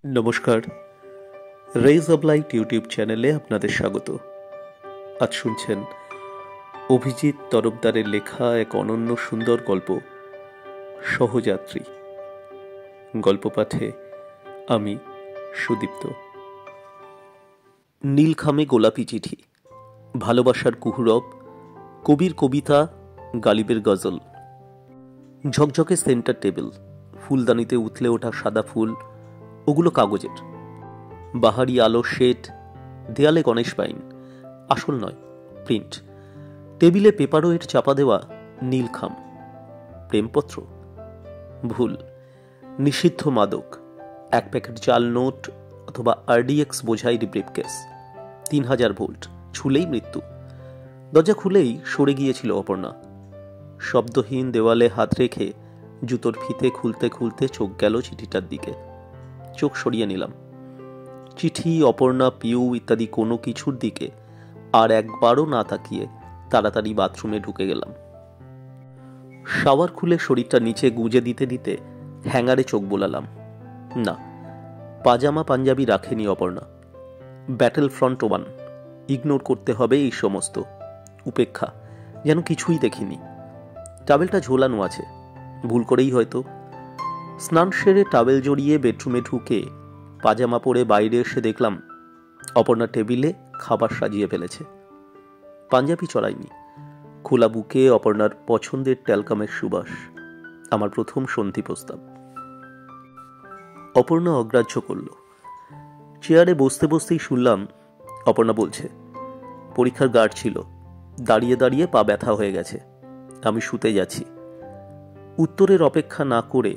নমস্কার, raise of light YouTube চ্যানেলে আপনাদের স্বাগত। আজ শুনছেন অভিজিৎ তরফদারের লেখা এক অনন্য সুন্দর গল্প, সহযাত্রী। গল্প পাঠে আমি সুদীপ্ত। নীলখামে গোলাপি চিঠি, ভালোবাসার কুহুরব, কবির কবিতা, গালিবের গজল। ঝকঝকে সেন্টার টেবিল, ফুলদানিতে উথলে ওঠা সাদা ফুল, ওগুলো কাগজের। বাহারি আলো শেড, দেয়ালে গণেশ পাইন, আসল নয়, প্রিন্ট। টেবিলে পেপারওয়েট চাপা দেওয়া নীলখাম। প্রেমপত্র? ভুল। নিষিদ্ধ মাদক, এক প্যাকেট জাল নোট অথবা আরডিএক্স বোঝাই ব্রিফকেস। 3000 ভোল্ট, ছুলেই মৃত্যু। দরজা খুলেই সরে গিয়েছিল অপর্ণা। শব্দহীন দেওয়ালে হাত রেখে জুতোর ফিতে খুলতে খুলতে চোখ গেল চিঠিটার দিকে। চোখ সরিয়ে নিলাম। চিঠি, অপর্ণা, পিউ ইত্যাদি কোনো কিছুর দিকে আর একবারও না তাকিয়ে তাড়াতাড়ি বাথরুমে ঢুকে গেলাম। শাওয়ার খুলে শরীরটা নিচে গুজে দিতে দিতে হ্যাঙ্গারে চোখ বোলালাম। না, পাজামা পাঞ্জাবি রাখেনি অপর্ণা। ব্যাটেল ফ্রন্ট 1, ইগনোর করতে হবে এই সমস্ত। উপেক্ষা, যেন কিছুই দেখিনি। টাওয়েলটা ঝোলানো আছে, ভুল করেই হয়তো। স্নান সেরে টাওয়েল জড়িয়ে বেডরুমে ঢুকে পাজামা পরে বাইরে এসে দেখলাম অপর্ণা টেবিলে খাবার সাজিয়ে ফেলেছে। পাঞ্জাবি চড়াইনি। খোলা বুকে অপর্ণার পছন্দের ট্যালকামের সুবাস। আমার প্রথম সন্ধি প্রস্তাব। অপর্ণা অগ্রাহ্য করল। চেয়ারে বসতে বসতেই শুনলাম অপর্ণা বলছে, পরীক্ষার গার্ড ছিল, দাঁড়িয়ে দাঁড়িয়ে পা ব্যথা হয়ে গেছে, আমি শুতে যাচ্ছি। উত্তরের অপেক্ষা না করে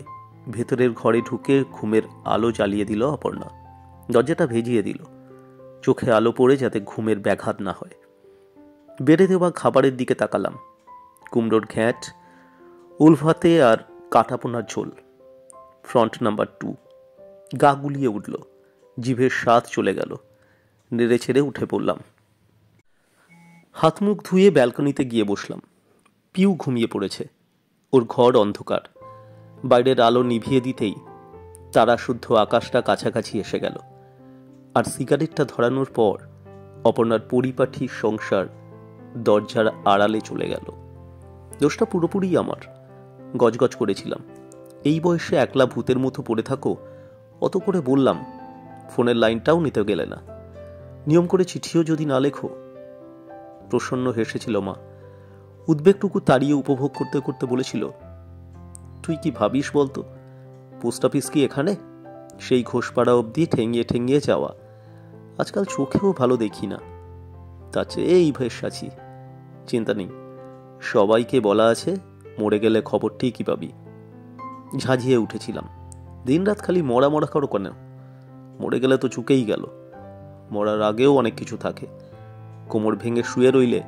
ভেতরের ঘরে ঢুকে ঘুমের আলো জ্বালিয়ে দিল অপর্ণা। দরজাটা ভেজিয়ে দিল, চোখে আলো পড়ে যাতে ঘুমের ব্যাঘাত না হয়। বেড়ে দেওয়া খাবারের দিকে তাকালাম। কুমড়োর ঘ্যাঁট, উলভাতে আর কাটাপোনার ঝোল। Front number 2। গা গুলিয়ে উঠল, জিভের স্বাদ চলে গেল। নেড়ে ছেড়ে উঠে পড়লাম। হাত মুখ ধুয়ে ব্যালকনিতে গিয়ে বসলাম। পিউ ঘুমিয়ে পড়েছে। ওর ঘর অন্ধকার। বাইরের আলো নিভিয়ে দিতেই তারা শুদ্ধ আকাশটা কাছাকাছি এসে গেল। আর সিগারেটটা ধরানোর পর অপর্ণার পরিপাঠী সংসার দরজার আড়ালে চলে গেল। দোষটা পুরোপুরি আমার। গজগজ করেছিলাম, এই বয়সে একলা ভূতের মতো পড়ে থাকো। অত করে বললাম, ফোনের লাইনটাও নিতে গেলে না। নিয়ম করে চিঠিও যদি না লেখো। প্রসন্ন হেসেছিল মা। উদ্বেগটুকু তাড়িয়ে উপভোগ করতে করতে বলেছিল, তুই কি ভাবিস বলতো, পোস্ট অফিস কি এখানে? সেই ঘোষপাড়া অবধি ঠেঙিয়ে ঠেঙিয়ে যাওয়া। আজকাল চোখেও ভালো দেখি না, তার চেয়ে এই ভেস আছি। চিন্তা নেই, সবাইকে বলা আছে, মরে গেলে খবর ঠিকই পাবি। ঝাঁঝিয়ে উঠেছিলাম। দিনরাত খালি মরা মরা করো কেন? মরে গেলে তো চুকেই গেল। মরার আগেও অনেক কিছু থাকে। কোমর ভেঙে শুয়ে রইলে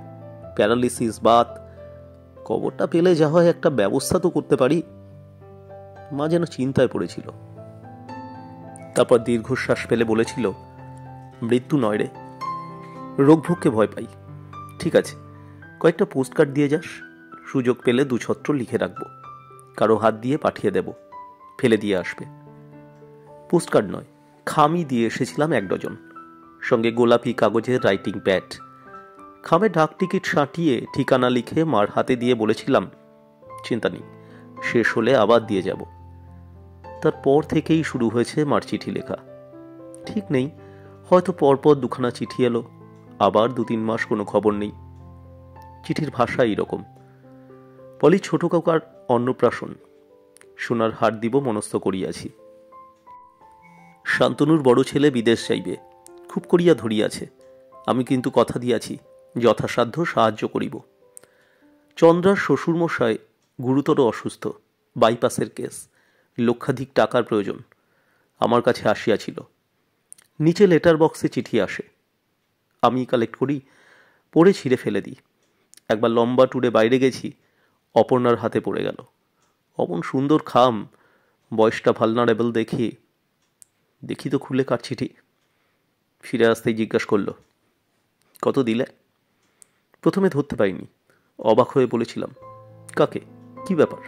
প্যারালিসিস, বাত, কবরটা পেলে যা হয় একটা ব্যবস্থা তো করতে পারি। মা যেন চিন্তায় পড়েছিল। তারপর দীর্ঘশ্বাস ফেলে বলেছিল, মৃত্যু নয় রে, রোগভোগকে ভয় পাই। ঠিক আছে, কয়েকটা পোস্টকার্ড দিয়ে যাস, সুযোগ পেলে 2 ছত্র লিখে রাখবো, কারো হাত দিয়ে পাঠিয়ে দেব, ফেলে দিয়ে আসবে। পোস্টকার্ড নয়, খামই দিয়ে এসেছিলাম 1 ডজন, সঙ্গে গোলাপি কাগজের রাইটিং প্যাড। খামে ডাক টিকিট সাঁটিয়ে ঠিকানা লিখে মার হাতে দিয়ে বলেছিলাম, চিন্তা নেই, শেষ হলে আবার দিয়ে যাব। তারপর থেকেই শুরু হয়েছে মার চিঠি লেখা। ঠিক নেই, হয়তো পরপর 2খানা চিঠি এলো, আবার 2-3 মাস কোনো খবর নেই। চিঠির ভাষা এইরকম, পলি ছোট কাকার অন্নপ্রাশন, সোনার হার দিব মনস্থ করিয়াছি। শান্তনুর বড় ছেলে বিদেশ যাইবে, খুব করিয়া ধরিয়াছে, আমি কিন্তু কথা দিয়াছি যথাসাধ্য সাহায্য করিব। চন্দ্রার শ্বশুরমশাই গুরুতর অসুস্থ, বাইপাসের কেস, লক্ষাধিক টাকার প্রয়োজন, আমার কাছে আসিয়াছিল। নিচে লেটার বক্সে চিঠি আসে, আমি কালেক্ট করি, পড়ে ছিঁড়ে ফেলে দিই। একবার লম্বা ট্যুরে বাইরে গেছি, অপর্ণার হাতে পড়ে গেল। অমন সুন্দর খাম, বয়সটা ভালনারেবল দেখি তো খুলে কার চিঠি। ফিরে আসতেই জিজ্ঞাসা করল, কত দিলে? প্রথমে ধরতে পারিনি, অবাক হয়ে বলেছিলাম, কাকে, কি ব্যাপার?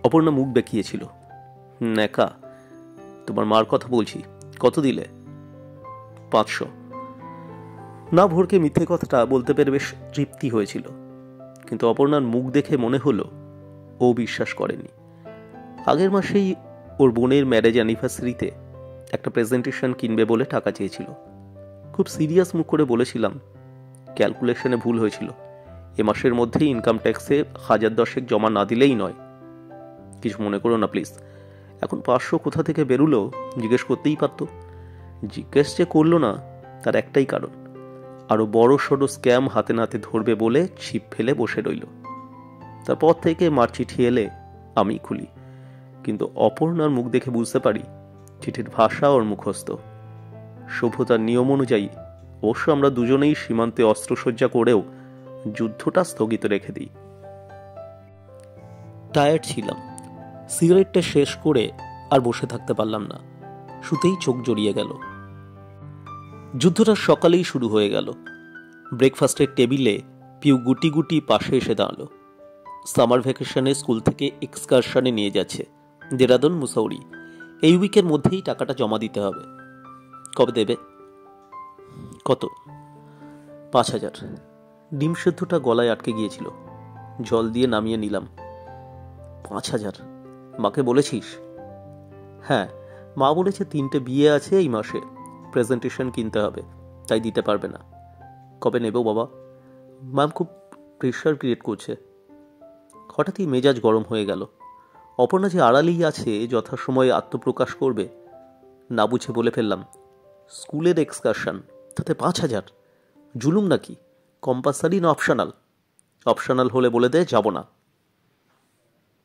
অপর্ণা মুখ বেঁকিয়েছিল। ন্যাকা, তোমার মার কথা বলছি, কত দিলে? 500। না ভোরকে মিথ্যে কথাটা বলতে পেরে বেশ তৃপ্তি হয়েছিল, কিন্তু অপর্ণার মুখ দেখে মনে হলো ও বিশ্বাস করেনি। আগের মাসেই ওর বোনের ম্যারেজ অ্যানিভার্সারিতে একটা প্রেজেন্টেশন কিনবে বলে টাকা চেয়েছিল। খুব সিরিয়াস মুখ করে বলেছিলাম, ক্যালকুলেশনে ভুল হয়েছিল, এ মাসের মধ্যেই ইনকাম ট্যাক্সে 1010 জমা না দিলেই নয়। কিছু মনে করো না প্লিজ। এখন 500 কোথা থেকে বেরুলো জিজ্ঞেস করতেই পারত। জিজ্ঞেস যে করলো না তার একটাই কারণ, আরো বড় সড়ো স্ক্যাম হাতে নাতে ধরবে বলে ছিপ ফেলে বসে রইল। তারপর থেকে মার চিঠি এলে আমি খুলি, কিন্তু অপর্ণার মুখ দেখে বুঝতে পারি চিঠির ভাষা ওর মুখস্থ। সভ্যতার নিয়ম অনুযায়ী অবশ্য আমরা দুজনেই সীমান্তে অস্ত্রসজ্জা করেও যুদ্ধটা স্থগিত রেখে দিই। টায়ার্ড ছিলাম, সিগারেটটা শেষ করে আর বসে থাকতে পারলাম না, শুতেই চোখ জড়িয়ে গেল। যুদ্ধটা সকালেই শুরু হয়ে গেল। ব্রেকফাস্টের টেবিলে পিউ গুটি গুটি পাশে এসে দাঁড়ালো। সামার ভ্যাকেশনে স্কুল থেকে এক্সকারশনে নিয়ে যাচ্ছে, দেরাদুন মুসৌরি। এই উইকের মধ্যেই টাকাটা জমা দিতে হবে। কবে দেবে? কত? 5000। ডিম সেদ্ধটা গলায় আটকে গিয়েছিল, জল দিয়ে নামিয়ে নিলাম। 5000? মাকে বলেছিস? হ্যাঁ, মা বলেছে 3টে বিয়ে আছে এই মাসে, প্রেজেন্টেশন কিনতে হবে, তাই দিতে পারবে না। কবে নেব বাবা? ম্যাম খুব প্রেশার ক্রিয়েট করছে। হঠাৎই মেজাজ গরম হয়ে গেল। অপর্ণা যে আড়ালেই আছে, যথাসময়ে আত্মপ্রকাশ করবে, না বুঝে বলে ফেললাম, স্কুলের এক্সকারশন, তাতে 5000? জুলুম নাকি? কম্পালসারি না অপশনাল? অপশনাল হলে বলে দে, যাব না।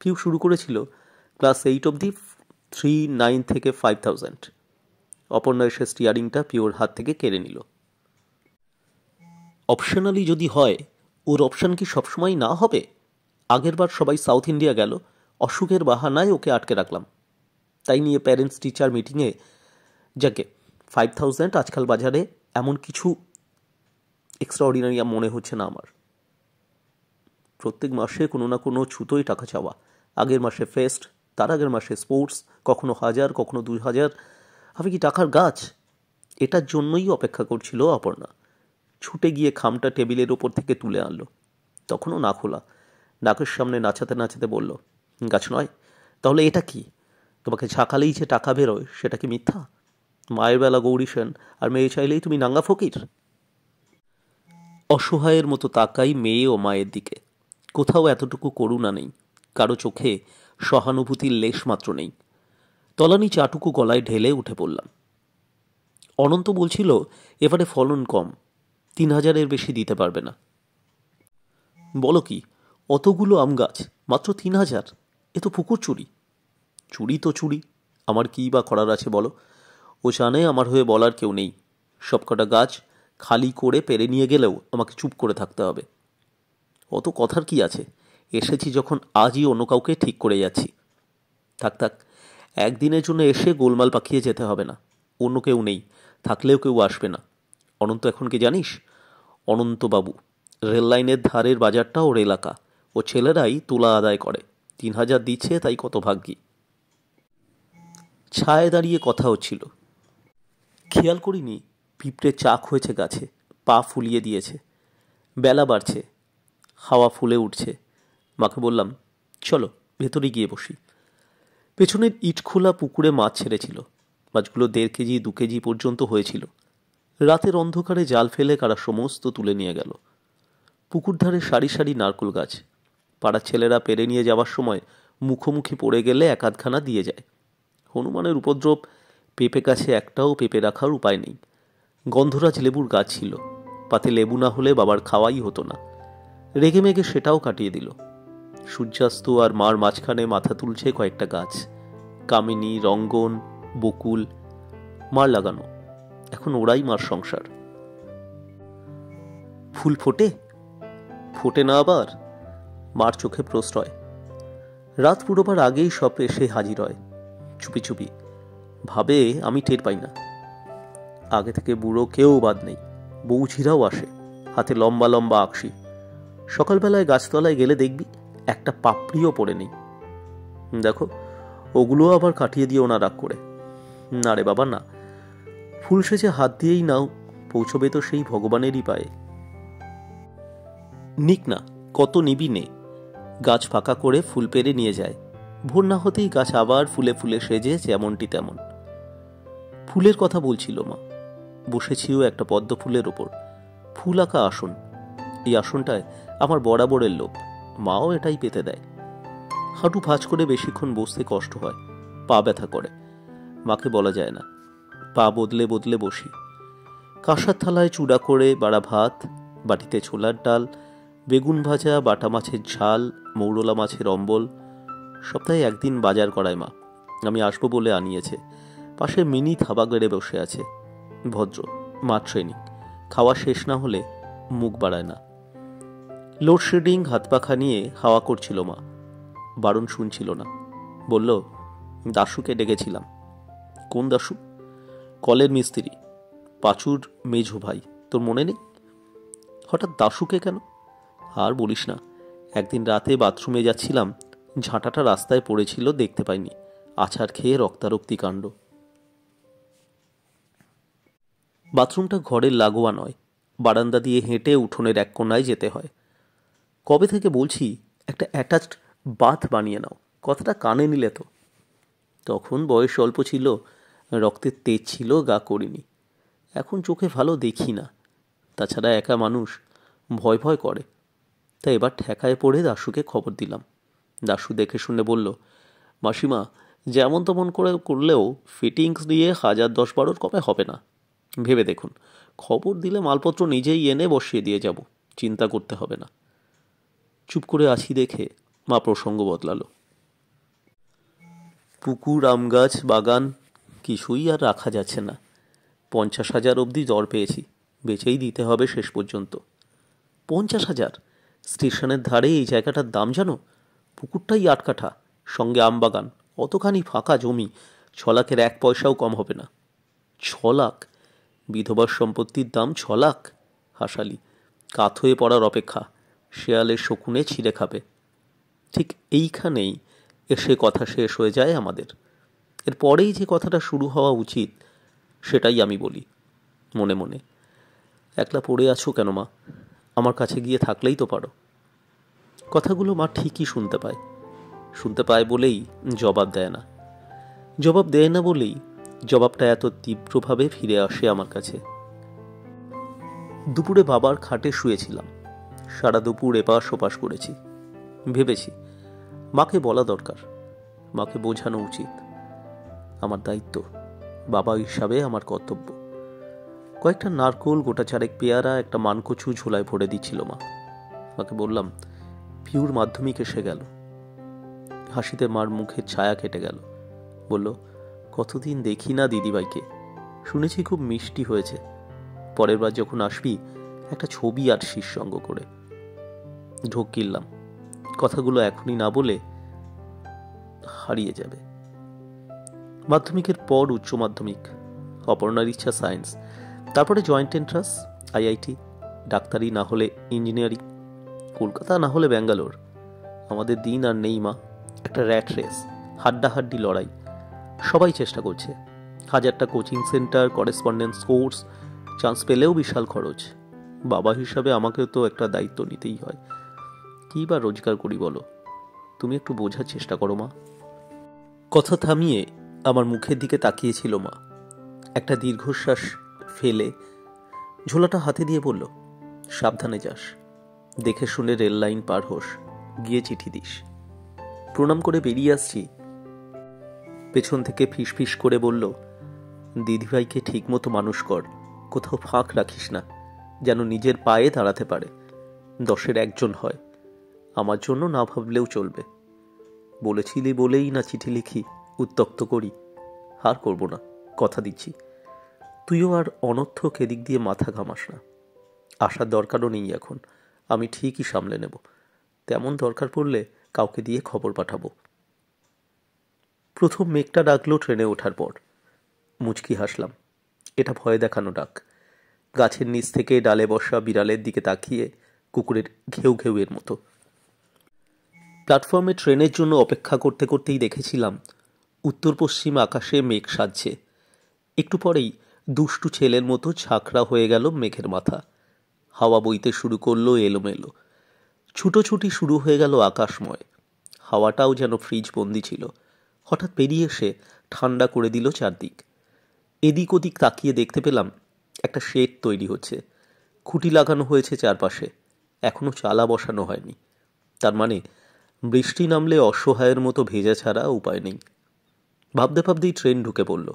পিউ শুরু করেছিল ক্লাস 8 অবধি 39 থেকে 5000। অপর্ণা এসে স্টিয়ারিংটা পিওর হাত থেকে কেড়ে নিল। অপশনালি যদি হয়, ওর অপশন কি সবসময় না হবে? আগেরবার সবাই সাউথ ইন্ডিয়া গেল, অসুখের বাহানায় ওকে আটকে রাখলাম। তাই নিয়ে প্যারেন্টস টিচার মিটিংয়ে, যাকে 5000 আজকাল বাজারে এমন কিছু এক্সট্রাঅর্ডিনারি মনে হচ্ছে না আমার। প্রত্যেক মাসে কোনো না কোনো ছুতোই টাকা চাওয়া। আগের মাসে ফেস্ট, তার আগের মাসে স্পোর্টস, কখনো 1000, কখনো 2000। আমি কি টাকার গাছ? এটার জন্যই অপেক্ষা করছিল অপর্ণা। ছুটে গিয়ে খামটা টেবিলের ওপর থেকে তুলে আনলো, তখনও না খোলা। নাকের সামনে নাচাতে নাচাতে বলল, গাছ নয় তাহলে এটা কি? তোমাকে ঝাঁকালেই যে টাকা বেরোয়, সেটা কি মিথ্যা? মায়ের বেলা গৌরী সেন, আর মেয়ে চাইলেই তুমি নাঙ্গা ফকির? অসহায়ের মতো তাকাই মেয়ে ও মায়ের দিকে। কোথাও এতটুকু করুণা নেই, কারো চোখে সহানুভূতির লেশ মাত্র নেই। তলানি চাটুকু গলায় ঢেলে উঠে পড়লাম। অনন্ত বলছিল এবারে ফলন কম, 3000-এর বেশি দিতে পারবে না। বলো কি, অতগুলো আম গাছ, মাত্র 3000? এ তো পুকুর চুরি। চুরি তো চুরি, আমার কী বা করার আছে বলো? ও জানে আমার হয়ে বলার কেউ নেই। সবকটা গাছ খালি করে পেরে নিয়ে গেলেও আমাকে চুপ করে থাকতে হবে। অত কথার কি আছে? এসেছি যখন আজই অন্য কাউকে ঠিক করে যাচ্ছি। থাক থাক, একদিনের জন্য এসে গোলমাল পাকিয়ে যেতে হবে না। অন্য কেউ নেই, থাকলেও কেউ আসবে না। অনন্ত এখন কে জানিস? অনন্তবাবু। রেল লাইনের ধারের বাজারটা ওর এলাকা, ও ছেলেরাই তোলা আদায় করে। 3000 দিচ্ছে, তাই কত ভাগ্যি। ছায়ে দাঁড়িয়ে কথা হচ্ছিল, খেয়াল করিনি পিঁপড়ে চাক হয়েছে গাছে, পা ফুলিয়ে দিয়েছে। বেলা বাড়ছে, হাওয়া ফুলে উঠছে। মাকে বললাম, চলো ভেতরে গিয়ে বসি। পেছনের ইটখোলা পুকুরে মাছ ছেড়েছিল। মাছগুলো 1.5 কেজি 2 কেজি পর্যন্ত হয়েছিল। রাতের অন্ধকারে জাল ফেলে কারা সমস্ত তুলে নিয়ে গেল। পুকুর ধারে সারি সারি নারকুল গাছ। পাড়ার ছেলেরা পেরে নিয়ে যাওয়ার সময় মুখোমুখি পড়ে গেলে 1-8খানা দিয়ে যায়। হনুমানের উপদ্রব, পেঁপে গাছে একটাও পেঁপে রাখার উপায় নেই। গন্ধরাজ লেবুর গাছ ছিল, পাতে লেবু না হলে বাবার খাওয়াই হতো না। রেগে মেগে সেটাও কাটিয়ে দিল। সূর্যাস্ত আর মার মাঝখানে মাথা তুলছে কয়েকটা গাছ, কামিনী, রঙ্গন, বকুল, মার লাগানো। এখন ওরাই মার সংসার। ফুল ফোটে? ফোটে না আবার? মার চোখে প্রশ্রয়। রাত পুরোবার আগেই সব এসে হাজির হয়, চুপি চুপি। ভাবে আমি টের পাই না। আগে থেকে বুড়ো কেউ বাদ নেই। বউঝিরাও আসে, হাতে লম্বা লম্বা আকশি। সকালবেলায় গাছতলায় গেলে দেখবি একটা পাপড়িও পড়ে নেই। দেখো, ওগুলো আবার কাটিয়ে দিও না রাগ করে। না রে বাবা না, ফুল সেজে হাত দিয়েই নাও, পৌঁছবে তো সেই ভগবানেরই পায়ে। নিক না, কত নিবি নে। গাছ ফাঁকা করে ফুল পেরে নিয়ে যায়। ভোর না হতেই গাছ আবার ফুলে ফুলে সেজে যেমনটি তেমন। ফুলের কথা বলছিল মা। বসেছিও একটা পদ্ম ফুলের ওপর, ফুল আঁকা আসন। এই আসনটায় আমার বরাবরের লোভ, মাও এটাই পেতে দেয়। হাঁটু ভাঁজ করে বেশিক্ষণ বসতে কষ্ট হয়, পা ব্যথা করে। মাকে বলা যায় না, পা বদলে বদলে বসি। কাঁসার থালায় চূড়া করে বাড়া ভাত, বাটিতে ছোলার ডাল, বেগুন ভাজা, বাটা মাছের ঝাল, মৌরলা মাছের অম্বল। সপ্তাহে একদিন বাজার করায় মা, আমি আসবো বলে আনিয়েছে। পাশে মিনি থাবা গেড়ে বসে আছে, ভদ্র, মা ট্রেনিং। খাওয়া শেষ না হলে মুখ বাড়ায় না। লোডশেডিং হাত পাখা নিয়ে হাওয়া করছিল মা, বারণ শুনছিল না। বলল, দাশুকে ডেকেছিলাম। কোন দাশু? কলের মিস্ত্রি, পাঁচুর মেঝো ভাই, তোর মনে নেই? হঠাৎ দাশুকে কেন? আর বলিস না, একদিন রাতে বাথরুমে যাচ্ছিলাম, ঝাঁটাটা রাস্তায় পড়েছিল, দেখতে পাইনি। আছাড় খেয়ে রক্তারক্তি কাণ্ড। বাথরুমটা ঘরের লাগোয়া নয়, বারান্দা দিয়ে হেঁটে উঠোনের এক কোণায় যেতে হয়। কবে থেকে বলছি একটা অ্যাটাচড বাথ বানিয়ে নাও, কথাটা কানে নিলে তো। তখন বয়স অল্প ছিল, রক্তের তেজ ছিল, গা করিনি। এখন চোখে ভালো দেখি না, তাছাড়া একা মানুষ, ভয় ভয় করে। তা এবার ঠেকায় পড়ে দাশুকে খবর দিলাম। দাশু দেখে শুনে বলল, মাসিমা, যেমন তেমন করে করলেও ফিটিংস দিয়ে 1010-12 কমে হবে না। ভেবে দেখুন, খবর দিলে মালপত্র নিজেই এনে বসিয়ে দিয়ে যাব, চিন্তা করতে হবে না। চুপ করে আছি দেখে মা প্রসঙ্গ বদলালো। পুকুর, আম গাছ, বাগান কিছুই আর রাখা যাচ্ছে না। 50,000 অবধি দর পেয়েছি, বেচেই দিতে হবে শেষ পর্যন্ত। 50,000? স্টেশনের ধারে এই জায়গাটার দাম জানো? পুকুরটাই 8 কাঠা, সঙ্গে আম বাগান, অতখানি ফাঁকা জমি, 6 লাখের 1 পয়সাও কম হবে না। 6 লাখ? বিধবার সম্পত্তির দাম 6 লাখ? হাসালি, কাত হয়ে পড়ার অপেক্ষা, শেয়ালের শকুনে ছিঁড়ে খাবে। ঠিক এইখানেই এসে কথা শেষ হয়ে যায় আমাদের। এরপরেই যে কথাটা শুরু হওয়া উচিত সেটাই আমি বলি মনে মনে। একলা পড়ে আছো কেন মা? আমার কাছে গিয়ে থাকলেই তো পারো। কথাগুলো মা ঠিকই শুনতে পায় বলেই জবাব দেয় না। জবাব দেয় না বলেই জবাবটা এত তীব্রভাবে ফিরে আসে আমার কাছে। দুপুরে বাবার খাটে শুয়েছিলাম, সারা দুপুর এপাশ ওপাশ করেছি। ভেবেছি মাকে বলা দরকার, মাকে বোঝানো উচিত। আমার দায়িত্ব, বাবা হিসাবে আমার কর্তব্য। কয়েকটা নারকোল, গোটা চারেক পেয়ারা, একটা মানকচু ঝোলায় ভরে দিচ্ছিল মা। মাকে বললাম, পিউর মাধ্যমিক এসে গেল। হাসিতে মার মুখের ছায়া কেটে গেল। বলল, কতদিন দেখি না দিদিভাইকে, শুনেছি খুব মিষ্টি হয়েছে। পরের বার যখন আসবি একটা ছবি আনসিস সঙ্গ করে। ঢোক গিললাম, কথাগুলো এখনই না বলে হারিয়ে যাবে। মাধ্যমিকের পর উচ্চ মাধ্যমিক, অপর্ণার ইচ্ছা সায়েন্স, তারপরে জয়েন্ট এন্ট্রান্স, IIT, ডাক্তারি না হলে ইঞ্জিনিয়ারিং, কলকাতা না হলে ব্যাঙ্গালোর। আমাদের দিন আর নেই মা, একটা র্যাট রেস, হাড্ডাহাড্ডি লড়াই। সবাই চেষ্টা করছে, 1000টা coaching centre, correspondence course, chance পেলেও বিশাল খরচ। বাবা হিসাবে আমাকেও তো একটা দায়িত্ব নিতেই হয়। কী বা রোজগার করি বলো? তুমি একটু বোঝার চেষ্টা করো মা। কথা থামিয়ে আমার মুখের দিকে তাকিয়েছিল মা। একটা দীর্ঘশ্বাস ফেলে ঝোলাটা হাতে দিয়ে বলল, সাবধানে যাস, দেখে শুনে রেল লাইন পার হোস, গিয়ে চিঠি দিস। প্রণাম করে বেরিয়ে আসছি, পেছন থেকে ফিস করে বলল, দিদিভাইকে ঠিক মতো মানুষ কর, কোথাও ফাঁক রাখিস না, যেন নিজের পায়ে দাঁড়াতে পারে, 10-এর 1 হয়। আমার জন্য না ভাবলেও চলবে। বলেছিলি বলেই না চিঠি লিখি, উত্তক্ত করি। আর করব না, কথা দিচ্ছি। তুইও আর অনর্থক এদিক দিয়ে মাথা ঘামাস না। আসার দরকারও নেই এখন, আমি ঠিকই সামলে নেব। তেমন দরকার পড়লে কাউকে দিয়ে খবর পাঠাবো। প্রথম মেঘটা ডাকলো ট্রেনে ওঠার পর। মুচকি হাসলাম। এটা ভয় দেখানো ডাক। গাছের নিচ থেকে ডালে বসা বিড়ালের দিকে তাকিয়ে কুকুরের ঘেউ ঘেউয়ের মতো। প্ল্যাটফর্মে ট্রেনের জন্য অপেক্ষা করতে করতেই দেখেছিলাম উত্তর পশ্চিম আকাশে মেঘ সাজছে, একটু পরেই দুষ্টু ছেলের মতো ঝাঁকড়া হয়ে গেল মেঘের মাথা। হাওয়া বইতে শুরু করলো এলোমেলো। ছুটোছুটি শুরু হয়ে গেল আকাশময়। হাওয়াটাও যেন ফ্রিজ বন্দি ছিল। হঠাৎ পেরিয়ে এসে ঠান্ডা করে দিল চারদিক। এদিক ওদিক তাকিয়ে দেখতে পেলাম একটা শেড তৈরি হচ্ছে। খুঁটি লাগানো হয়েছে চারপাশে, এখনো চালা বসানো হয়নি। তার মানে বৃষ্টি নামলে অসহায়ের মতো ভেজা ছাড়া উপায় নেই। ভাবতে ভাবতেই ট্রেন ঢুকে পড়ল।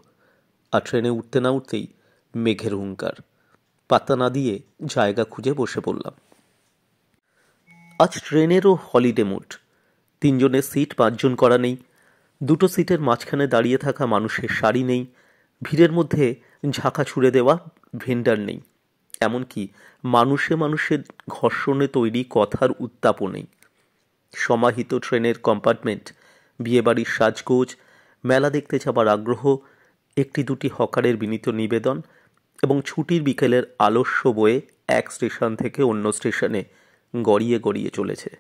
আর ট্রেনে উঠতে না উঠতেই মেঘের হুঙ্কার। পাত্তা না দিয়ে জায়গা খুঁজে বসে পড়লাম। আজ ট্রেনেরও হলিডে মুড। 3 জনের সিট 5 জন করা নেই। 2টো সিটের মাঝখানে দাঁড়িয়ে থাকা মানুষের সারি নেই। ভিড়ের মধ্যে ঝাঁকা ছুড়ে দেওয়া ভেন্ডার নেই। এমনকি মানুষে মানুষের ঘর্ষণে তৈরি কথার উত্তাপও নেই। সমাহিত ট্রেনের কম্পার্টমেন্ট, বিয়েবাড়ির সাজগোজ, মেলা দেখতে যাবার আগ্রহ, 1-2টি হকারের বিনীত নিবেদন এবং ছুটির বিকেলের আলস্য বয়ে এক স্টেশন থেকে অন্য স্টেশনে গড়িয়ে গড়িয়ে চলেছে।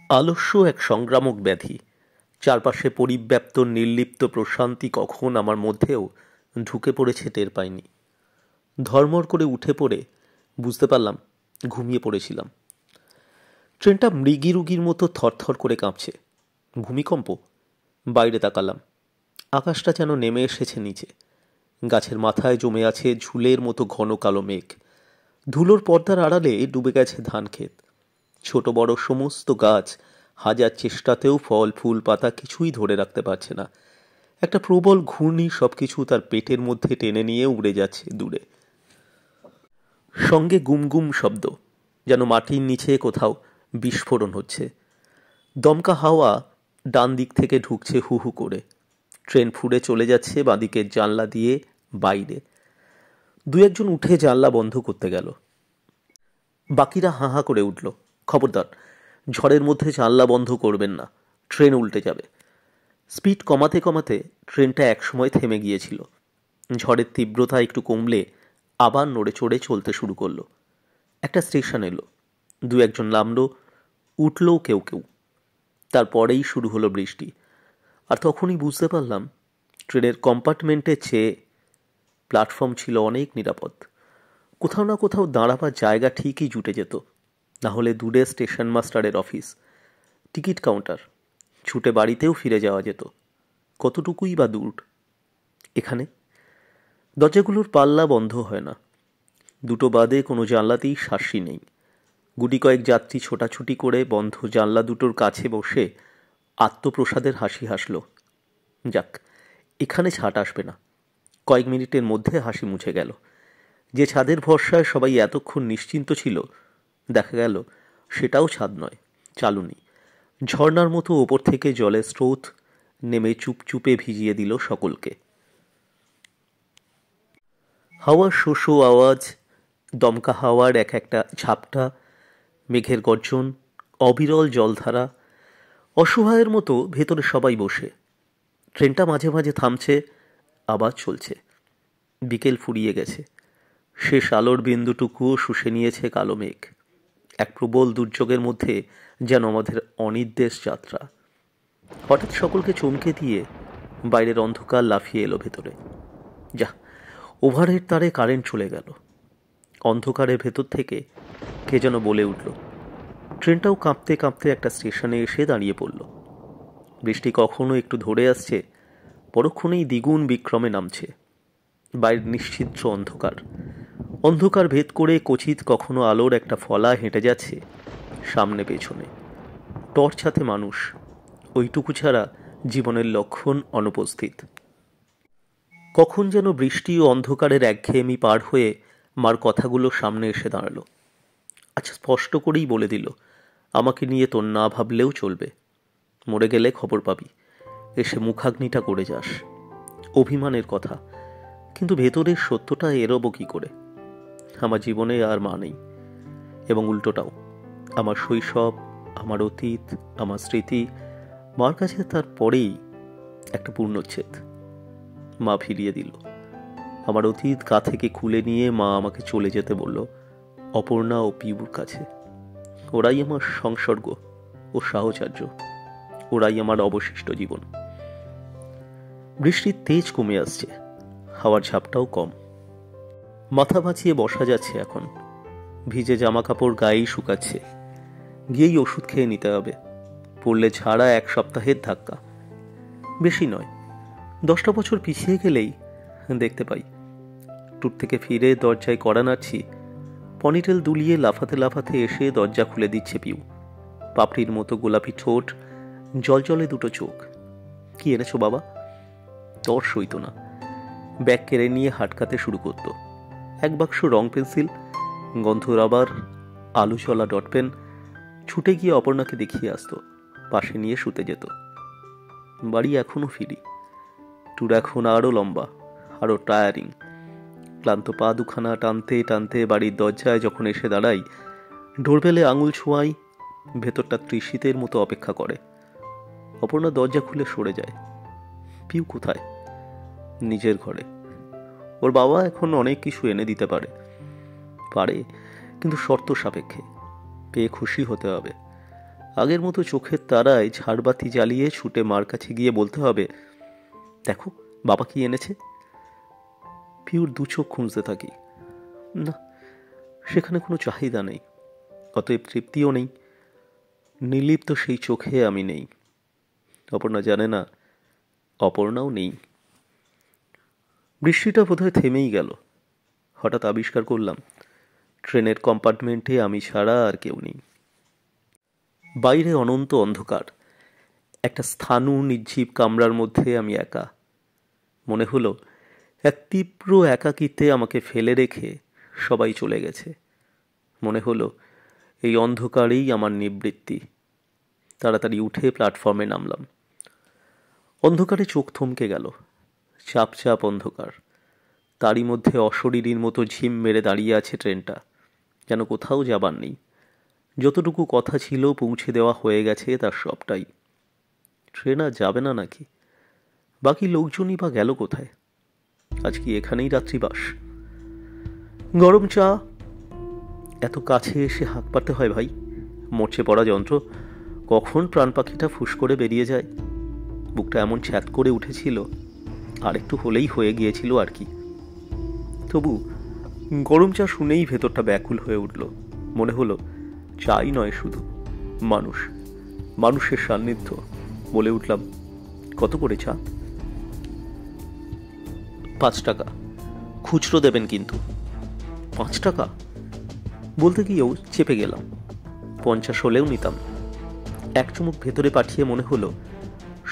আলস্য এক সংক্রামক ব্যাধি। চারপাশে পরিব্যাপ্ত নির্লিপ্ত প্রশান্তি কখন আমার মধ্যেও ঢুকে পড়েছে টের পাইনি। ধর্মর করে উঠে পড়ে বুঝতে পারলাম ঘুমিয়ে পড়েছিলাম। ট্রেনটা মৃগীরুগীর মতো থরথর করে কাঁপছে। ভূমিকম্প? বাইরে তাকালাম। আকাশটা যেন নেমে এসেছে নিচে। গাছের মাথায় জমে আছে ঝুলের মতো ঘন কালো মেঘ। ধুলোর পর্দার আড়ালে ডুবে গেছে ধান ক্ষেত। ছোট বড় সমস্ত গাছ হাজার চেষ্টাতেও ফল ফুল পাতা কিছুই ধরে রাখতে পারছে না। একটা প্রবল ঘূর্ণি সবকিছু তার পেটের মধ্যে টেনে নিয়ে উড়ে যাচ্ছে দূরে। সঙ্গে গুমগুম শব্দ, যেন মাটির নিচে কোথাও বিস্ফোরণ হচ্ছে। দমকা হাওয়া ডান দিক থেকে ঢুকছে হু হু করে। ট্রেন ফুঁড়ে চলে যাচ্ছে বাঁদিকের জানলা দিয়ে বাইরে। 2-1 জন উঠে জানলা বন্ধ করতে গেল। বাকিরা হাঁ হাঁ করে উঠল, খবরদার, ঝড়ের মধ্যে জানলা বন্ধ করবেন না, ট্রেন উল্টে যাবে। স্পিড কমাতে কমাতে ট্রেনটা একসময় থেমে গিয়েছিল। ঝড়ের তীব্রতা একটু কমলে আবার নড়ে চড়ে চলতে শুরু করলো। একটা স্টেশন এলো। 2-1 জন নামলো, উঠলও কেউ কেউ। তারপরেই শুরু হলো বৃষ্টি। আর তখনই বুঝতে পারলাম ট্রেনের কম্পার্টমেন্টের চেয়ে প্ল্যাটফর্ম ছিল অনেক নিরাপদ। কোথাও না কোথাও দাঁড়াবার জায়গা ঠিকই জুটে যেত। না হলে দূরে স্টেশন মাস্টারের অফিস, টিকিট কাউন্টার, ছুটে বাড়িতেও ফিরে যাওয়া যেত। কতটুকুই বা দূর। এখানে দরজাগুলোর পাল্লা বন্ধ হয় না। 2টো বাদে কোনো জানলাতেই শাসি নেই। গুটি কয়েক যাত্রী ছোটাছুটি করে বন্ধ জানলা দুটোর কাছে বসে আত্মপ্রসাদের হাসি হাসল। যাক, এখানে ছাট আসবে না। কয়েক মিনিটের মধ্যে হাসি মুছে গেল। যে ছাদের ভরসায় সবাই এতক্ষণ নিশ্চিন্ত ছিল, দেখা গেল সেটাও ছাদ নয়, চালুনি। ঝর্ণার মতো ওপর থেকে জলের স্রোত নেমে চুপচুপে ভিজিয়ে দিল সকলকে। হাওয়ার শোষো আওয়াজ, দমকা হাওয়ার এক একটা ঝাপটা, মেঘের গর্জন, অবিরল জলধারা। অসহায়ের মতো ভেতরে সবাই বসে। ট্রেনটা মাঝে মাঝে থামছে, আবার চলছে। বিকেল ফুরিয়ে গেছে। শেষ আলোর বিন্দুটুকুও শুষে নিয়েছে কালো মেঘ। এক প্রবল দুর্যোগের মধ্যে যেন আমাদের অনির্দেশ যাত্রা। হঠাৎ সকলকে চমকে দিয়ে বাইরের অন্ধকার লাফিয়ে এলো ভেতরে। যা, ওভারহেড তারে কারেন্ট চলে গেল। অন্ধকারের ভেতর থেকে কে যেন বলে উঠল। ট্রেনটাও কাঁপতে কাঁপতে একটা স্টেশনে এসে দাঁড়িয়ে পড়ল। বৃষ্টি কখনো একটু ধরে আসছে, পরক্ষণেই দ্বিগুণ বিক্রমে নামছে। বাইরের নিশ্চিদ্র অন্ধকার। অন্ধকার ভেদ করে কচিত কখনো আলোর একটা ফলা হেঁটে যাচ্ছে সামনে পেছনে। টর্চ হাতে মানুষ, ওইটুকু ছাড়া জীবনের লক্ষণ অনুপস্থিত। কখন যেন বৃষ্টি ও অন্ধকারের একঘেয়েমি পার হয়ে মার কথাগুলো সামনে এসে দাঁড়ালো। আচ্ছা, স্পষ্ট করেই বলে দিল, আমাকে নিয়ে তোর না ভাবলেও চলবে। মরে গেলে খবর পাবি, এসে মুখাগ্নিটা করে যাস। অভিমানের কথা, কিন্তু ভেতরের সত্যটা এরবো কি করে? আমার জীবনে আর মা নেই, এবং উল্টোটাও। আমার শৈশব, আমার অতীত, আমার স্মৃতি, মার কাছে তার পরেই একটা পূর্ণচ্ছেদ। মা ফিরিয়ে দিল। আমার অতীত গা থেকে খুলে নিয়ে মা আমাকে চলে যেতে বলল অপর্ণা ও পিবুর কাছে। ওরাই আমার সংসর্গ ও সাহচর্য, ওরাই আমার অবশিষ্ট জীবন। বৃষ্টির তেজ কমে আসছে, হাওয়ার ঝাপটাও কম। মাথা বাঁচিয়ে বসা যাচ্ছে এখন, ভিজে জামা কাপড় গায়েই শুকাচ্ছে। গিয়েই ওষুধ খেয়ে নিতে হবে, পড়লে ছাড়া 1 সপ্তাহের ধাক্কা, বেশি নয়। 10টা বছর পিছিয়ে গেলেই দেখতে পাই ট্যুর থেকে ফিরে দরজায় কড়া নাড়ছি, পনিটেল দুলিয়ে লাফাতে লাফাতে এসে দরজা খুলে দিচ্ছে পিউ। পাপড়ির মতো গোলাপি ঠোঁট, জলজলে দুটো চোখ। কি এনেছো বাবা? তর সইত না, ব্যাগ কেড়ে নিয়ে হাটকাতে শুরু করতো। 1 বাক্স রং পেন্সিল, গন্ধ রাবার, আলু চলা ডট পেন। ছুটে গিয়ে অপর্ণাকে দেখিয়ে আসতো, পাশে নিয়ে শুতে যেত। বাড়ি এখনো ফিরি। ট্যুর এখন আরো লম্বা, আরো টায়ারিং। ক্লান্ত পা দুখানা টানতে টানতে বাড়ির দরজায় যখন এসে দাঁড়াই, ডোরবেলে আঙুল ছোঁয়াই, ভেতরটা তৃষিতের মতো অপেক্ষা করে। অপর্ণা দরজা খুলে সরে যায়। পিউ কোথায়? নিজের ঘরে। ওর বাবা এখন অনেক কিছু এনে দিতে পারে, কিন্তু শর্ত সাপেক্ষে। পেয়ে খুশি হতে হবে। আগের মতো চোখের তারায় ঝাড়বাতি জ্বালিয়ে ছুটে মার কাছে গিয়ে বলতে হবে, দেখো বাবা কি এনেছে। পিউর 2 চোখ খুঁজতে থাকি। না, সেখানে কোনো চাহিদা নেই, অতএব তৃপ্তিও নেই। নির্লিপ্ত সেই চোখে আমি নেই। অপর্ণা জানে না, অপর্ণাও নেই। বৃষ্টিটা বোধহয় থেমেই গেল। হঠাৎ আবিষ্কার করলাম ট্রেনের কম্পার্টমেন্টে আমি ছাড়া আর কেউ নেই। বাইরে অনন্ত অন্ধকার। একটা স্থাণু নির্জীব কামরার মধ্যে আমি একা। মনে হলো এক তীব্র একাকিত্বে আমাকে ফেলে রেখে সবাই চলে গেছে। মনে হলো এই অন্ধকারেই আমার নিবৃত্তি। তাড়াতাড়ি উঠে প্ল্যাটফর্মে নামলাম। অন্ধকারে চোখ থমকে গেল। চাপ চাপ অন্ধকার, তারই মধ্যে অশরীরীর মতো ঝিম মেরে দাঁড়িয়ে আছে ট্রেনটা, যেন কোথাও যাবার নেই। যতটুকু কথা ছিল পৌঁছে দেওয়া হয়ে গেছে তার সবটাই। ট্রেন আর যাবে না নাকি? বাকি লোকজনই বা গেল কোথায়? আজ কি এখানেই রাত্রিবাস? গরম চা। এত কাছে এসে হাঁক পারতে হয় ভাই, মরচে পড়া যন্ত্র। কখন প্রাণ পাখিটা ফুস করে বেরিয়ে যায়। বুকটা এমন ছ্যাত করে উঠেছিল, আর একটু হলেই হয়ে গিয়েছিল আর কি। তবু গরম চা শুনেই ভেতরটা ব্যাকুল হয়ে উঠল। মনে হলো চাই নয়, শুধু মানুষ, মানুষের সান্নিধ্য। বলে উঠলাম, কত করে চা? 5 টাকা। খুচরো দেবেন কিন্তু। 5 টাকা বলতে গিয়েও চেপে গেলাম। 50 হলেও নিতাম। 1 চুমুক ভেতরে পাঠিয়ে মনে হলো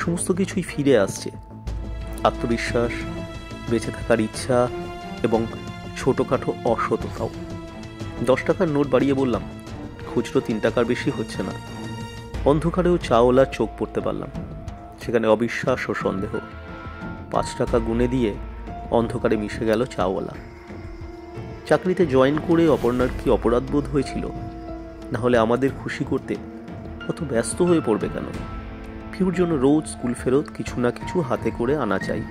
সমস্ত কিছুই ফিরে আসছে। আত্মবিশ্বাস, বেঁচে থাকার ইচ্ছা এবং ছোটখাটো অসততাও। 10 টাকার নোট বাড়িয়ে বললাম, খুচরো 3 টাকার বেশি হচ্ছে না। অন্ধকারেও চাওয়ালার চোখ পড়তে পারলাম, সেখানে অবিশ্বাস ও সন্দেহ। 5 টাকা গুনে দিয়ে অন্ধকারে মিশে গেল চাওয়ালা। চাকরিতে জয়েন করে অপর্ণার কি অপরাধ বোধ হয়েছিল? না হলে আমাদের খুশি করতে অত ব্যস্ত হয়ে পড়বে কেন? পিউর জন্য রোজ স্কুল ফেরত কিছু না কিছু হাতে করে আনা চাই।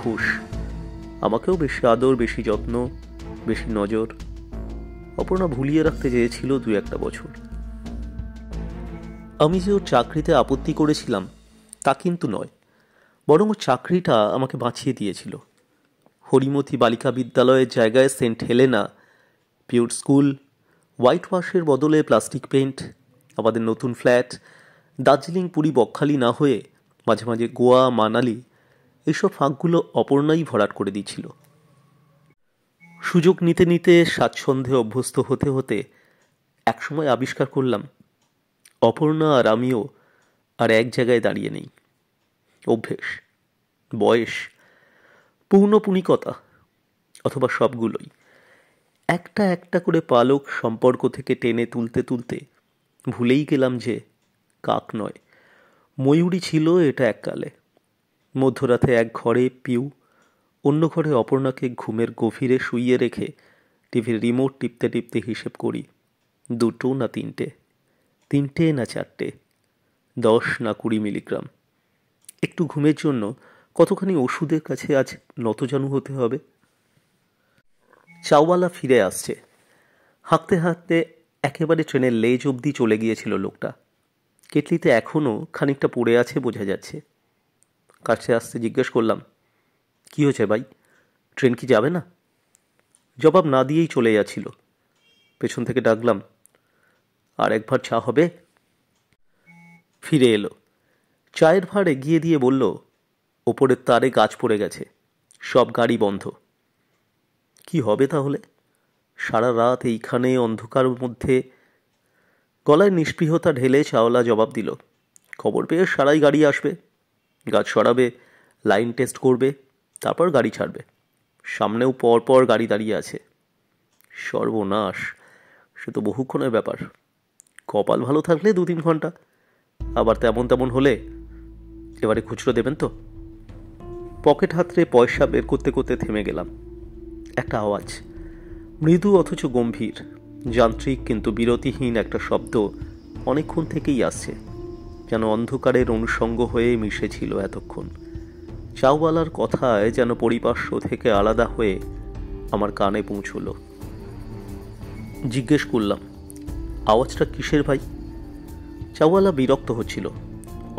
ঘুষ। আমাকেও বেশি আদর, বেশি যত্ন, বেশি নজর। অপর্ণা ভুলিয়ে রাখতে চেয়েছিল 2-1 বছর। আমি যে ওর চাকরিতে আপত্তি করেছিলাম তা কিন্তু নয়, বরং ওর চাকরিটা আমাকে বাঁচিয়ে দিয়েছিল। হরিমতি বালিকা বিদ্যালয়ের জায়গায় Saint Helena, pure school, white ওয়াশের বদলে প্লাস্টিক পেইন্ট, আমাদের নতুন ফ্ল্যাট, দার্জিলিং, পুরী, বকখালি না হয়ে মাঝে মাঝে গোয়া, মানালি, এইসব ফাঁকগুলো অপর্ণাই ভরাট করে দিচ্ছিল। সুযোগ নিতে নিতে স্বাচ্ছন্দ্যে অভ্যস্ত হতে হতে একসময় আবিষ্কার করলাম অপর্ণা আর আমিও আর এক জায়গায় দাঁড়িয়ে নেই। অভ্যেস, বয়স, পৌনপুনিকতা, অথবা সবগুলোই একটা একটা করে পালক সম্পর্ক থেকে টেনে তুলতে তুলতে ভুলেই গেলাম যে কাক নয়, ময়ূরী ছিল এটা এককালে। মধ্যরাতে এক ঘরে পিউ, অন্য ঘরে অপর্ণাকে ঘুমের গভীরে শুইয়ে রেখে টিভির রিমোট টিপতে টিপতে হিসেব করি, 2 না 3টে, 3টে না 4টে, 10 না 20 মিলিগ্রাম। একটু ঘুমের জন্য কতখানি ওষুধের কাছে আজ নতজানু হতে হবে। চাওয়ালা ফিরে আসছে। হাঁকতে হাঁকতে একেবারে ট্রেনের লেজ অবধি চলে গিয়েছিল লোকটা। কেটলিতে এখনও খানিকটা পড়ে আছে বোঝা যাচ্ছে। কাছে আসতে জিজ্ঞেস করলাম, কি হয়েছে ভাই, ট্রেন কি যাবে না? জবাব না দিয়েই চলে যাচ্ছিল। পেছন থেকে ডাকলাম, আর একবার চা হবে? ফিরে এলো। চায়ের ভাঁড় এগিয়ে দিয়ে বলল, ওপরের তারে গাছ পড়ে গেছে, সব গাড়ি বন্ধ। কি হবে তাহলে? সারা রাত এইখানে অন্ধকারের মধ্যে। গলায় নিষ্পৃহতা ঢেলে চাওলা জবাব দিল, খবর পেয়ে সারাই গাড়ি আসবে, গাছ সরাবে, লাইন টেস্ট করবে, তারপর গাড়ি ছাড়বে। সামনেও পর গাড়ি দাঁড়িয়ে আছে। সর্বনাশ, সে তো বহুক্ষণের ব্যাপার। কপাল ভালো থাকলে 2-3 ঘন্টা, আবার তেমন হলে। এবারে খুচরো দেবেন তো? পকেট হাতড়ে পয়সা বের করতে করতে থেমে গেলাম। একটা আওয়াজ, মৃদু অথচ গম্ভীর, যান্ত্রিক কিন্তু বিরতিহীন একটা শব্দ অনেকক্ষণ থেকেই আসছে, যেন অন্ধকারের অনুষঙ্গ হয়ে মিশেছিল এতক্ষণ। চাওয়ালার কথায় যেন পরিপার্শ্ব থেকে আলাদা হয়ে আমার কানে পৌঁছল। জিজ্ঞেস করলাম, আওয়াজটা কিসের ভাই? চাওয়ালা বিরক্ত হচ্ছিল,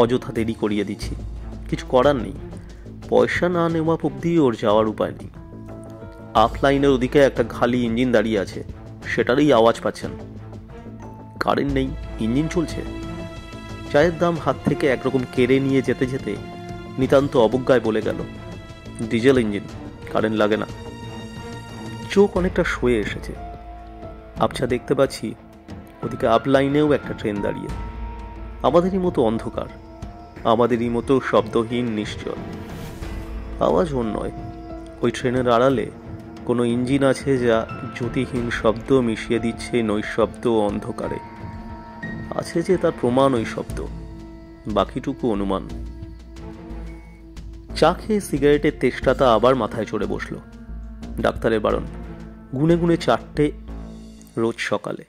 অযথা দেরি করিয়ে দিচ্ছি। কিছু করার নেই, পয়সা না নেওয়া অবধি ওর যাওয়ার উপায় নেই। আপ লাইনের ওদিকে একটা খালি ইঞ্জিন দাঁড়িয়ে আছে, সেটারই আওয়াজ পাচ্ছেন। কারেন্ট নেই, ইঞ্জিন চলছে। চায়ের দাম হাত থেকে একরকম কেড়ে নিয়ে যেতে যেতে নিতান্ত অবজ্ঞায় বলে গেল, ডিজেল ইঞ্জিন, কারেন্ট লাগে না। চোখ অনেকটা সয়ে এসেছে। আবছা দেখতে পাচ্ছি ওদিকে আপ লাইনেও একটা ট্রেন দাঁড়িয়ে, আমাদেরই মতো অন্ধকার, আমাদেরই মতো শব্দহীন নিশ্চল। আওয়াজ ওর নয়, ওই ট্রেনের আড়ালে কোনো ইঞ্জিন আছে যা জ্যোতিহীন শব্দ মিশিয়ে দিচ্ছে নৈশব্দ ও অন্ধকারে। আছে যে তার প্রমাণ ওই শব্দ, বাকিটুকু অনুমান। চা খেয়ে সিগারেটের তেষ্টাটা আবার মাথায় চড়ে বসল। ডাক্তারের বারণ, গুনে গুনে 4টে রোজ সকালে।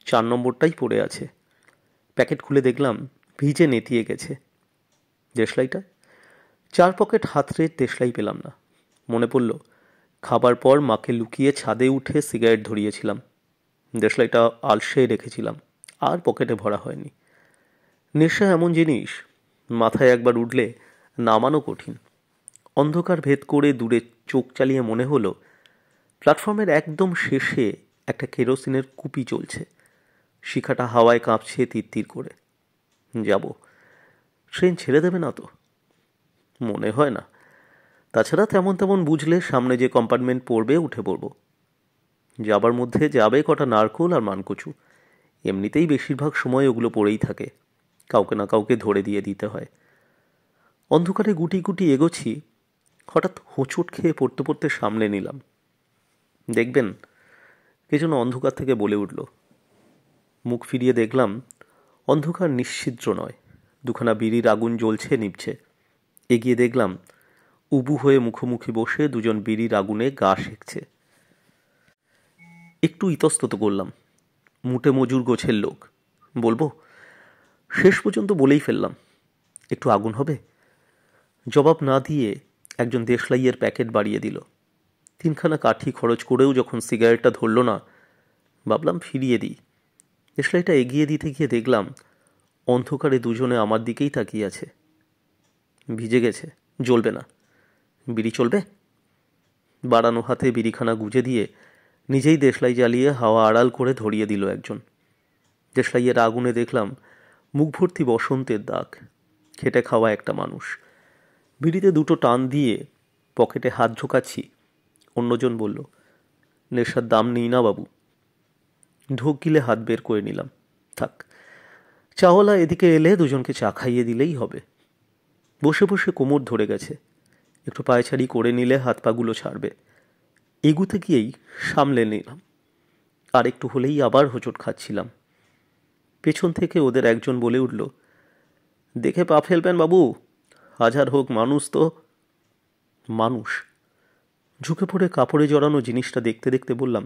4 নম্বরটাই পড়ে আছে। প্যাকেট খুলে দেখলাম ভিজে নেতিয়ে গেছে। দেশলাইটা? 4 পকেট হাতড়ে দেশলাই পেলাম না। মনে পড়ল খাবার পর মাকে লুকিয়ে ছাদে উঠে সিগারেট ধরিয়েছিলাম। দেশলাইটা আলসে রেখেছিলাম, আর পকেটে ভরা হয়নি। নেশা এমন জিনিস, মাথায় একবার উঠলে নামানো কঠিন। অন্ধকার ভেদ করে দূরে চোখ চালিয়ে মনে হলো প্ল্যাটফর্মের একদম শেষে একটা কেরোসিনের কুপি চলছে, শিখাটা হাওয়ায় কাঁপছে তিত্তির করে। যাব, ট্রেন ছেড়ে দেবে না তো? মনে হয় না। তাছাড়া তেমন বুঝলে সামনে যে কম্পার্টমেন্ট পড়বে উঠে পড়ব। যাবার মধ্যে যাবে কটা নারকোল আর মানকচু, এমনিতেই বেশিরভাগ সময় ওগুলো পড়েই থাকে, কাউকে না কাউকে ধরে দিয়ে দিতে হয়। অন্ধকারে গুটি গুটি এগোচ্ছি, হঠাৎ হোঁচট খেয়ে পড়তে পড়তে সামলে নিলাম। দেখবেন, কে যেন অন্ধকার থেকে বলে উঠল। মুখ ফিরিয়ে দেখলাম অন্ধকার নিশ্ছিদ্র নয়, 2খানা বিড়ির আগুন জ্বলছে নিভছে। এগিয়ে দেখলাম উবু হয়ে মুখোমুখি বসে 2জন বিড়ির আগুনে গা সেঁকছে। একটু ইতস্তত করলাম, মুটে মজুর গোছের লোক, বলবো? শেষ পর্যন্ত বলেই ফেললাম, একটু আগুন হবে? জবাব না দিয়ে একজন দেশলাইয়ের প্যাকেট বাড়িয়ে দিল। 3খানা কাঠি খরচ করেও যখন সিগারেটটা ধরল না, ভাবলাম ফিরিয়ে দিই। দেশলাইটা এগিয়ে দিতে গিয়ে দেখলাম অন্ধকারে 2জনে আমার দিকেই তাকিয়ে আছে। ভিজে গেছে, জ্বলবে না। বিড়ি চলবে? বাড়ানো হাতে বিড়িখানা গুজে দিয়ে নিজেই দেশলাই জ্বালিয়ে হাওয়া আড়াল করে ধরিয়ে দিল একজন। দেশলাইয়ের আগুনে দেখলাম মুখ ভর্তি বসন্তের দাগ, খেটে খাওয়া একটা মানুষ। বিড়িতে 2টো টান দিয়ে পকেটে হাত ঢোকাচ্ছি, অন্যজন বলল, নেশার দাম নেই না বাবু। ঢোক গিলে হাত বের করে নিলাম, থাক, চাওয়ালা এদিকে এলে 2জনকে চা খাইয়ে দিলেই হবে। বসে বসে কোমর ধরে গেছে, একটু পায়চারি করে নিলে হাত পাগুলো ছাড়বে। এগুতে গিয়েই সামলে নিলাম, আর একটু হলেই আবার হোঁচট খাচ্ছিলাম। পেছন থেকে ওদের একজন বলে উঠল, দেখে পা ফেলবেন বাবু, হাজার হোক মানুষ তো। মানুষ? ঝুঁকে পড়ে কাপড়ে জড়ানো জিনিসটা দেখতে দেখতে বললাম,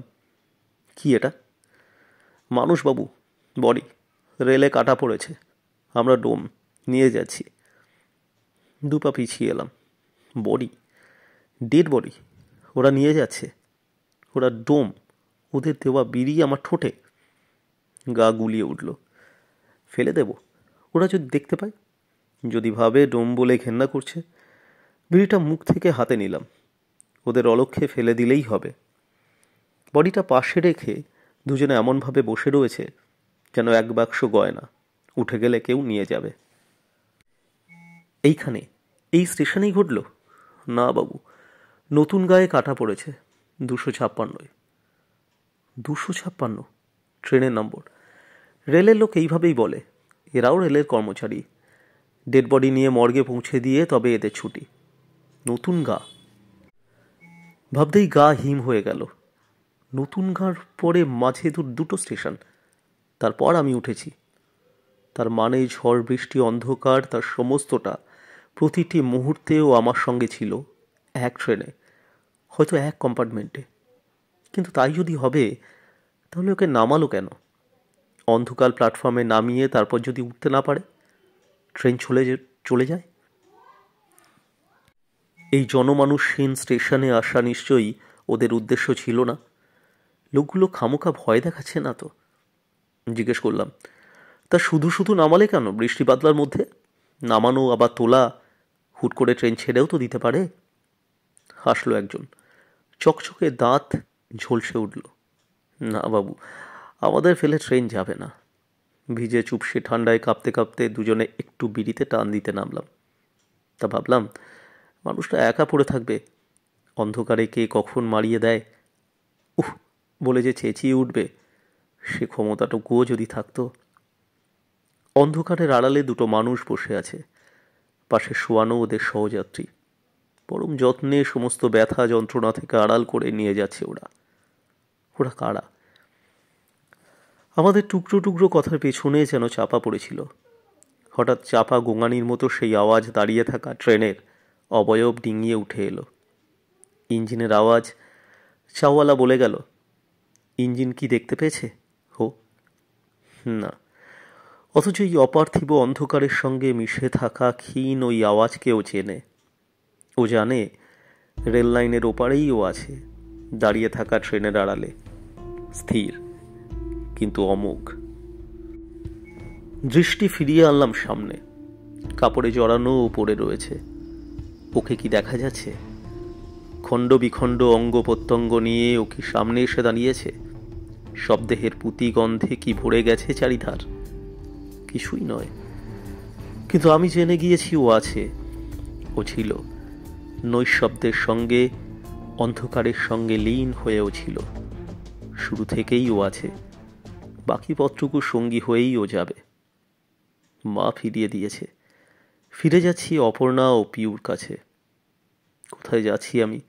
কি এটা? মানুষ বাবু, বডি, রেলে কাটা পড়েছে, আমরা ডোম নিয়ে যাচ্ছি। 2 পা পিছিয়ে এলাম। বডি? Dead body? ওরা নিয়ে যাচ্ছে? ওরা ডোম? ওদের দেওয়া বিড়ি আমার ঠোঁটে? গা গুলিয়ে উঠল। ফেলে দেব ওরা যদি দেখতে পায়? যদি ভাবে ডোম বলে ঘেন্না করছে, বিড়িটা মুখ থেকে হাতে নিলাম। ওদের অলক্ষ্যে ফেলে দিলেই হবে। বডিটা পাশে রেখে দুজনে এমনভাবে বসে রয়েছে যেন এক বাক্স গয়না, উঠে গেলে কেউ নিয়ে যাবে। এইখানে, এই স্টেশনেই ঘটল? না বাবু, নতুন গায়ে কাটা পড়েছে, 256। 256? ট্রেনের নম্বর। রেলের লোক এইভাবেই বলে, এরাও রেলের কর্মচারী। ডেড বডি নিয়ে মর্গে পৌঁছে দিয়ে তবে এদের ছুটি। নতুন গা। ভাবতেই গা হিম হয়ে গেল। নতুন গাঁর পরে মাঝে দুটো স্টেশন। তারপর আমি উঠেছি। তার মানে ঝড় বৃষ্টি অন্ধকার তার সমস্তটা প্রতিটি মুহূর্তেও আমার সঙ্গে ছিল, এক ট্রেনে, হয়তো এক কম্পার্টমেন্টে। কিন্তু তাই যদি হবে, তাহলে ওকে নামালো কেন? অন্ধকার প্ল্যাটফর্মে নামিয়ে তারপর যদি উঠতে না পারে, ট্রেন চলে যায়। এই জনমানুষহীন স্টেশনে আসা নিশ্চয়ই ওদের উদ্দেশ্য ছিল না। লোকগুলো খামোখা ভয় দেখাচ্ছে না তো? জিজ্ঞেস করলাম, তা শুধু শুধু নামালে কেন বৃষ্টি বাদলার মধ্যে? নামানো আবার তোলা, হুট করে ট্রেন ছেড়েও তো দিতে পারে। হাসলো একজন, চকচকে দাঁত ঝলসে উঠল। না বাবু, আমাদের ফেলে ট্রেন যাবে না। ভিজে চুপসে ঠান্ডায় কাঁপতে কাঁপতে দুজনে একটু বিড়িতে টান দিতে নামলাম। তা ভাবলাম, মানুষটা একা পড়ে থাকবে, অন্ধকারে কে কখন মারিয়ে দেয়, উহ বলে যে চেঁচিয়ে উঠবে, সে ক্ষমতাটুকুও যদি থাকতো। অন্ধকারের আড়ালে দুটো মানুষ বসে আছে, পাশে শোয়ানো ওদের সহযাত্রী। পরম যত্নে সমস্ত ব্যথা যন্ত্রণা থেকে আড়াল করে নিয়ে যাচ্ছে ওরা। ওরা কারা? আমাদের টুকরো টুকরো কথার পেছনে যেন চাপা পড়েছিল। হঠাৎ চাপা গোঙানির মতো সেই আওয়াজ দাঁড়িয়ে থাকা ট্রেনের অবয়ব ডিঙিয়ে উঠে এলো। ইঞ্জিনের আওয়াজ। চাওয়ালা বলে গেল, ইঞ্জিন কি দেখতে পেয়েছে? হো না। অথচ এই অপার্থিব অন্ধকারের সঙ্গে মিশে থাকা ক্ষীণ ওই আওয়াজকেও চেনে। ও জানে রেল লাইনের ওপারেই ও আছে, দাঁড়িয়ে থাকা ট্রেনের আড়ালে, স্থির কিন্তু অমোঘ। দৃষ্টি ফিরিয়ে আনলাম সামনে। কাপড়ে জড়ানো ও পড়ে রয়েছে। ওকে কি দেখা যাচ্ছে? খণ্ড বিখণ্ড অঙ্গ প্রত্যঙ্গ নিয়ে ও কি সামনে এসে দাঁড়িয়েছে? শবদেহের পুঁতি গন্ধে কি ভরে গেছে চারিধার? কিছুই নয়। কিন্তু আমি জেনে গিয়েছি ও আছে, ও ছিল। নৈশব্দের সঙ্গে, অন্ধকারের সঙ্গে লীন হয়েও ছিল। শুরু থেকেই ও আছে, বাকি পথটুকু সঙ্গী হয়েই ও যাবে। মা ফিরিয়ে দিয়েছে। ফিরে যাচ্ছি অপর্ণা ও পিউর কাছে। কোথায় যাচ্ছি আমি?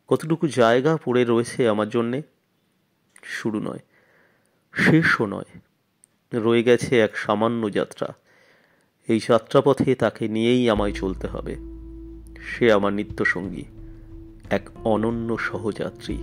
কতটুকু জায়গা পড়ে রয়েছে আমার জন্যে? শুরু নয়, শেষও নয়, রয়ে গেছে এক সামান্য যাত্রা। এই যাত্রাপথে তাকে নিয়েই আমায় চলতে হবে। সে আমার নিত্যসঙ্গী, এক অনন্য সহযাত্রী।